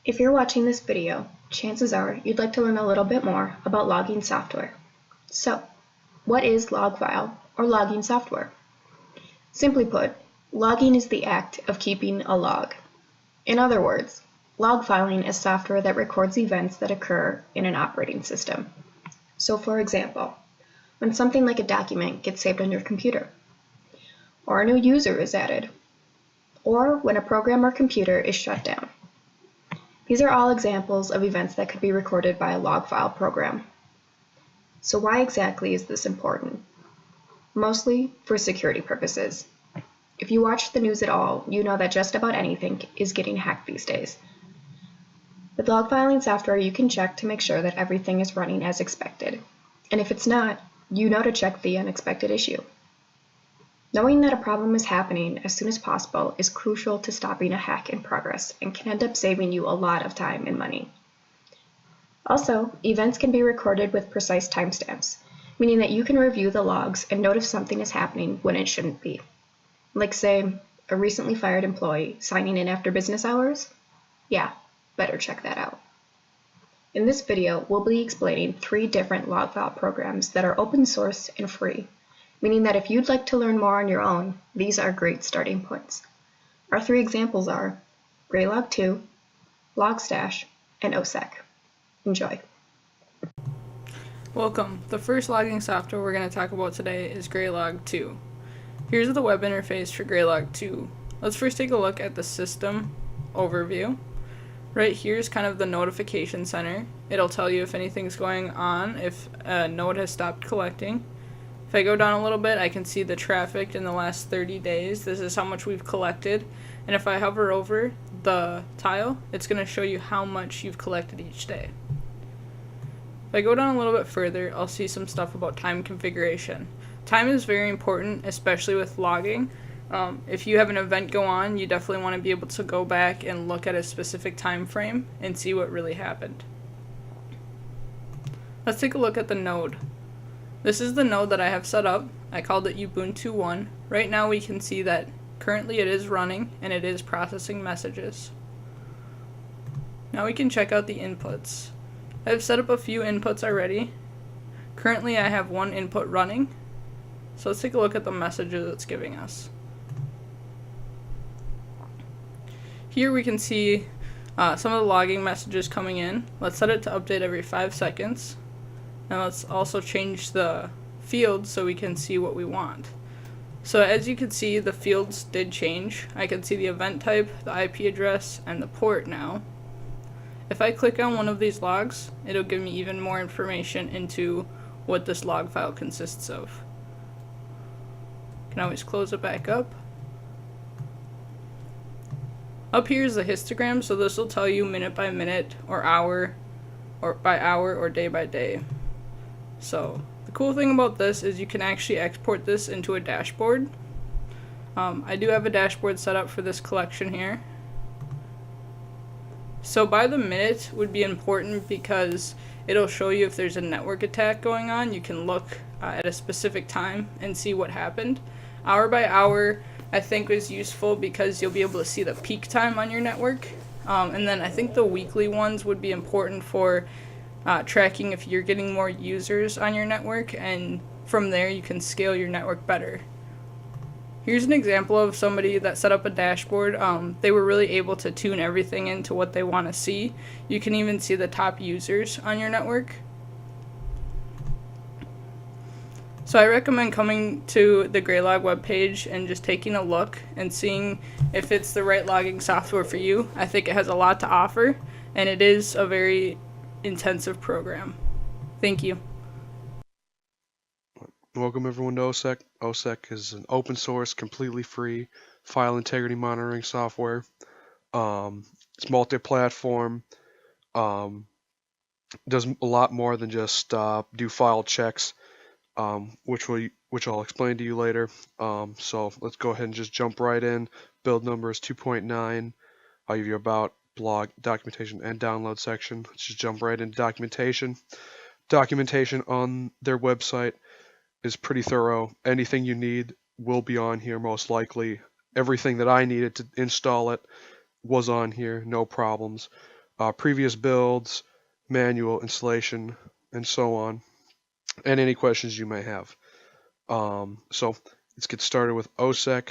If you're watching this video, chances are you'd like to learn a little bit more about logging software. So, what is log file or logging software? Simply put, logging is the act of keeping a log. In other words, log filing is software that records events that occur in an operating system. So for example, when something like a document gets saved on your computer, or a new user is added, or when a program or computer is shut down. These are all examples of events that could be recorded by a log file program. So why exactly is this important? Mostly for security purposes. If you watch the news at all, you know that just about anything is getting hacked these days. With log filing software, you can check to make sure that everything is running as expected. And if it's not, you know to check the unexpected issue. Knowing that a problem is happening as soon as possible is crucial to stopping a hack in progress and can end up saving you a lot of time and money. Also, events can be recorded with precise timestamps, meaning that you can review the logs and note if something is happening when it shouldn't be. Like say, a recently fired employee signing in after business hours? Yeah, better check that out. In this video, we'll be explaining 3 different log file programs that are open source and free, meaning that if you'd like to learn more on your own, these are great starting points. Our 3 examples are Graylog2, Logstash, and OSEC. Enjoy. Welcome. The first logging software we're going to talk about today is Graylog2. Here's the web interface for Graylog2. Let's first take a look at the system overview. Right here is kind of the notification center. It'll tell you if anything's going on, if a node has stopped collecting. If I go down a little bit, I can see the traffic in the last 30 days. This is how much we've collected. And if I hover over the tile, it's going to show you how much you've collected each day. If I go down a little bit further, I'll see some stuff about time configuration. Time is very important, especially with logging. If you have an event go on, you definitely want to be able to go back and look at a specific time frame and see what really happened. Let's take a look at the node. This is the node that I have set up. I called it Ubuntu 1. Right now we can see that currently it is running and it is processing messages. Now we can check out the inputs. I've set up a few inputs already. Currently I have 1 input running. So let's take a look at the messages it's giving us. Here we can see some of the logging messages coming in. Let's set it to update every 5 seconds. And let's also change the fields so we can see what we want. So as you can see, the fields did change. I can see the event type, the IP address, and the port now. If I click on one of these logs, it'll give me even more information into what this log file consists of. Can always close it back up. Up here is the histogram, so this will tell you minute by minute, or hour by hour, or day by day. So the cool thing about this is you can actually export this into a dashboard. I do have a dashboard set up for this collection here. So by the minute would be important because it'll show you if there's a network attack going on. You can look at a specific time and see what happened. Hour by hour I think is useful because you'll be able to see the peak time on your network. And then I think the weekly ones would be important for tracking if you're getting more users on your network, and from there you can scale your network better. Here's an example of somebody that set up a dashboard. They were really able to tune everything into what they want to see. You can even see the top users on your network. So I recommend coming to the Graylog webpage and just taking a look and seeing if it's the right logging software for you. I think it has a lot to offer, and it is a very intensive program. Thank you. Welcome everyone to OSEC. OSEC is an open source, completely free file integrity monitoring software. It's multi-platform. Does a lot more than just do file checks, which I'll explain to you later. So let's go ahead and just jump right in. Build number is 2.9. I'll give you about blog, documentation, and download section. Let's just jump right into documentation. Documentation on their website is pretty thorough. Anything you need will be on here most likely. Everything that I needed to install it was on here, no problems. previous builds, manual installation, and so on, and any questions you may have. So let's get started with OSEC.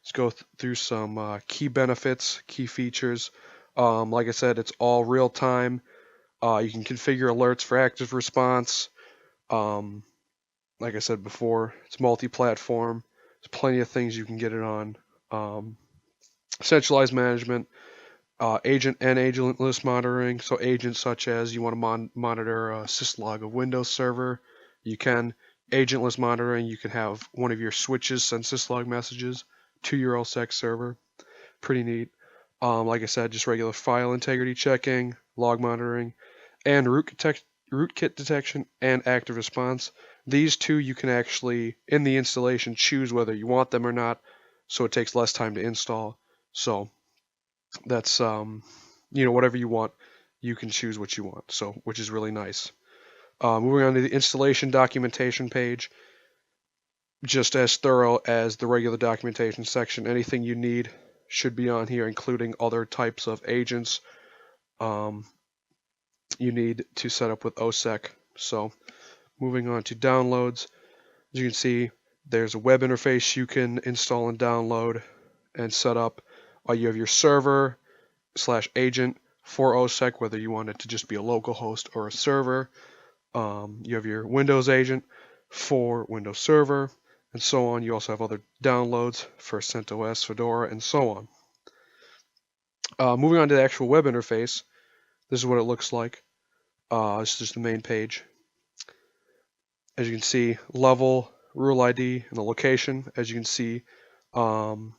Let's go through some key benefits, key features. Like I said, it's all real time. You can configure alerts for active response. Like I said before, it's multi-platform. There's plenty of things you can get it on. Centralized management, agent and agentless monitoring. So agents such as you want to monitor a syslog of Windows Server, you can. Agentless monitoring, you can have one of your switches send syslog messages to your OSEC server. Pretty neat. Like I said, just regular file integrity checking, log monitoring, and rootkit detection and active response. These two you can actually, in the installation, choose whether you want them or not, so it takes less time to install. So that's, whatever you want, you can choose what you want, so which is really nice. Moving on to the installation documentation page, just as thorough as the regular documentation section. Anything you need should be on here, including other types of agents you need to set up with OSEC. So moving on to downloads, as you can see, there's a web interface you can install and download and set up. You have your server / agent for OSEC, whether you want it to just be a local host or a server. You have your Windows agent for Windows Server, and so on. You also have other downloads for CentOS, Fedora, and so on. Moving on to the actual web interface, this is what it looks like. This is just the main page. As you can see, level, rule ID, and the location. As you can see, log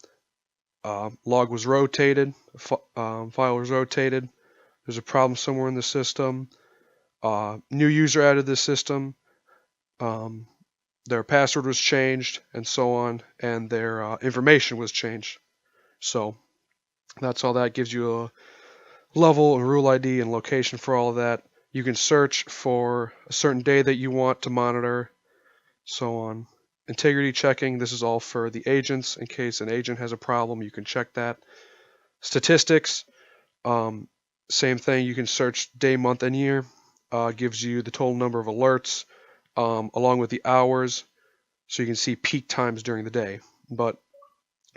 was rotated, file was rotated. There's a problem somewhere in the system. New user added this system. Their password was changed, and so on, and their information was changed. So that's all that. Gives you a level, and rule ID, and location for all of that. You can search for a certain day that you want to monitor, so on. Integrity checking, this is all for the agents. In case an agent has a problem, you can check that. Statistics, same thing. You can search day, month, and year. Gives you the total number of alerts, along with the hours, so you can see peak times during the day. But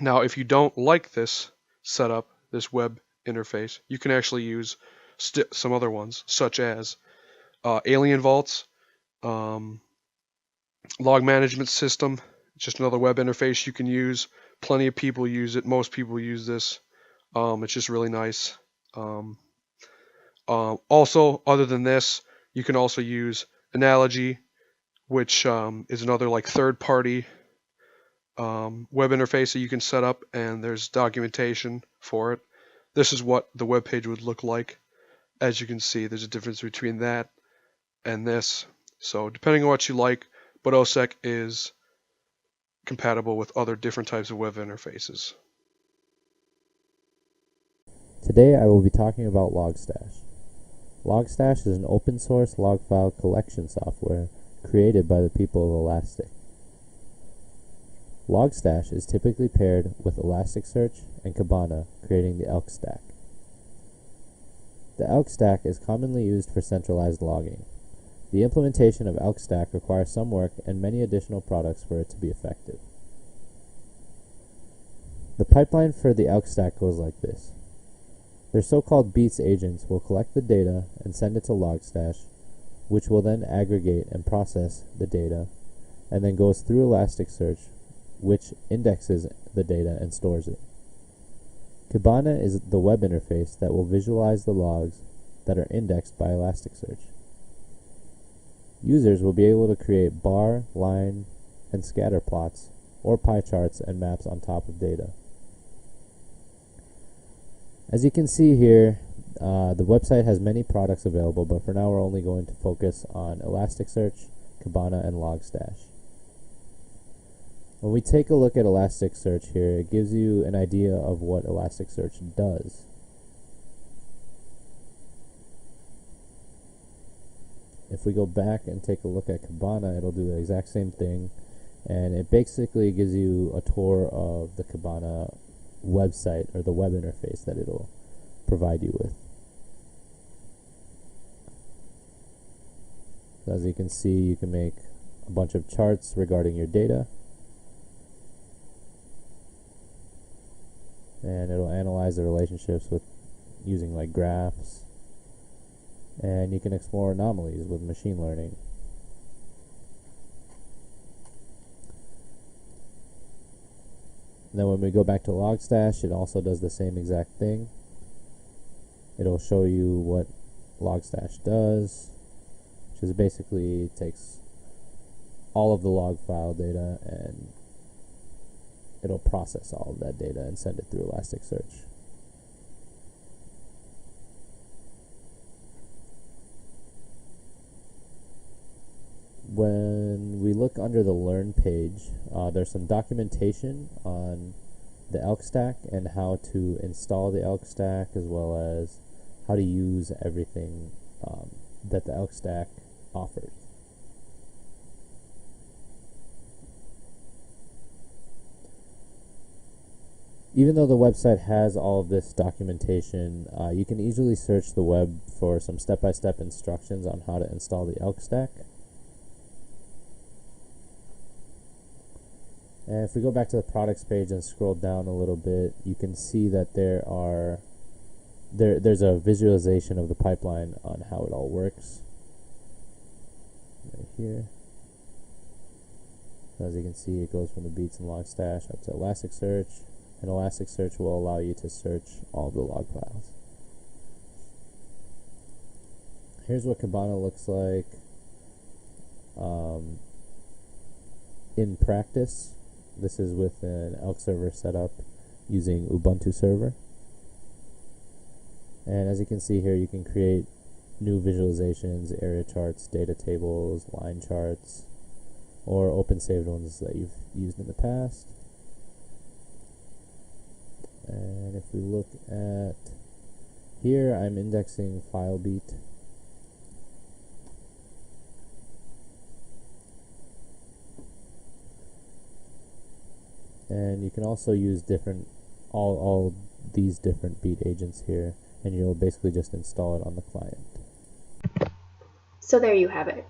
now, if you don't like this setup, this web interface, you can actually use some other ones, such as Alien Vaults, Log Management System. It's just another web interface you can use. Plenty of people use it. Most people use this. It's just really nice. Also, other than this, you can also use Analogy, which is another like third-party web interface that you can set up, and there's documentation for it. This is what the web page would look like. As you can see, there's a difference between that and this. So depending on what you like, but OSEC is compatible with other different types of web interfaces. Today I will be talking about Logstash. Logstash is an open source log file collection software created by the people of Elastic. Logstash is typically paired with Elasticsearch and Kibana, creating the ELK stack. The ELK stack is commonly used for centralized logging. The implementation of ELK stack requires some work and many additional products for it to be effective. The pipeline for the ELK stack goes like this. Their so-called beats agents will collect the data and send it to Logstash, which will then aggregate and process the data, and then goes through Elasticsearch, which indexes the data and stores it. Kibana is the web interface that will visualize the logs that are indexed by Elasticsearch. Users will be able to create bar, line, and scatter plots, or pie charts and maps on top of data. As you can see here, the website has many products available, but for now we're only going to focus on Elasticsearch, Kibana, and Logstash. When we take a look at Elasticsearch here, it gives you an idea of what Elasticsearch does. If we go back and take a look at Kibana, it'll do the exact same thing, and it basically gives you a tour of the Kibana website, or the web interface that it'll provide you with. So as you can see, you can make a bunch of charts regarding your data, and it'll analyze the relationships with using like graphs, and you can explore anomalies with machine learning. Then when we go back to Logstash, it also does the same exact thing. It'll show you what Logstash does, which is basically takes all of the log file data and it'll process all of that data and send it through Elasticsearch. When we look under the Learn page, there's some documentation on the Elk Stack and how to install the Elk Stack, as well as how to use everything that the Elk Stack offers. Even though the website has all of this documentation, you can easily search the web for some step-by-step instructions on how to install the Elk Stack. And if we go back to the products page and scroll down a little bit, you can see that there's a visualization of the pipeline on how it all works. Right here. As you can see, it goes from the beats and Logstash up to Elasticsearch, and Elasticsearch will allow you to search all the log files. Here's what Kibana looks like in practice. This is with an Elk server setup using Ubuntu server. And as you can see here, you can create new visualizations, area charts, data tables, line charts, or open saved ones that you've used in the past. And if we look at here, I'm indexing FileBeat. And you can also use all these different beat agents here, and you'll basically just install it on the client. So there you have it.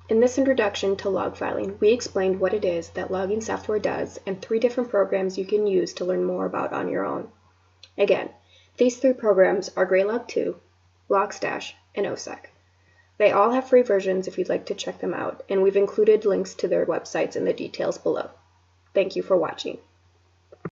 In this introduction to log filing, we explained what it is that logging software does and 3 different programs you can use to learn more about on your own. Again, these 3 programs are Graylog 2, Logstash, and OSEC. They all have free versions if you'd like to check them out, and we've included links to their websites in the details below. Thank you for watching.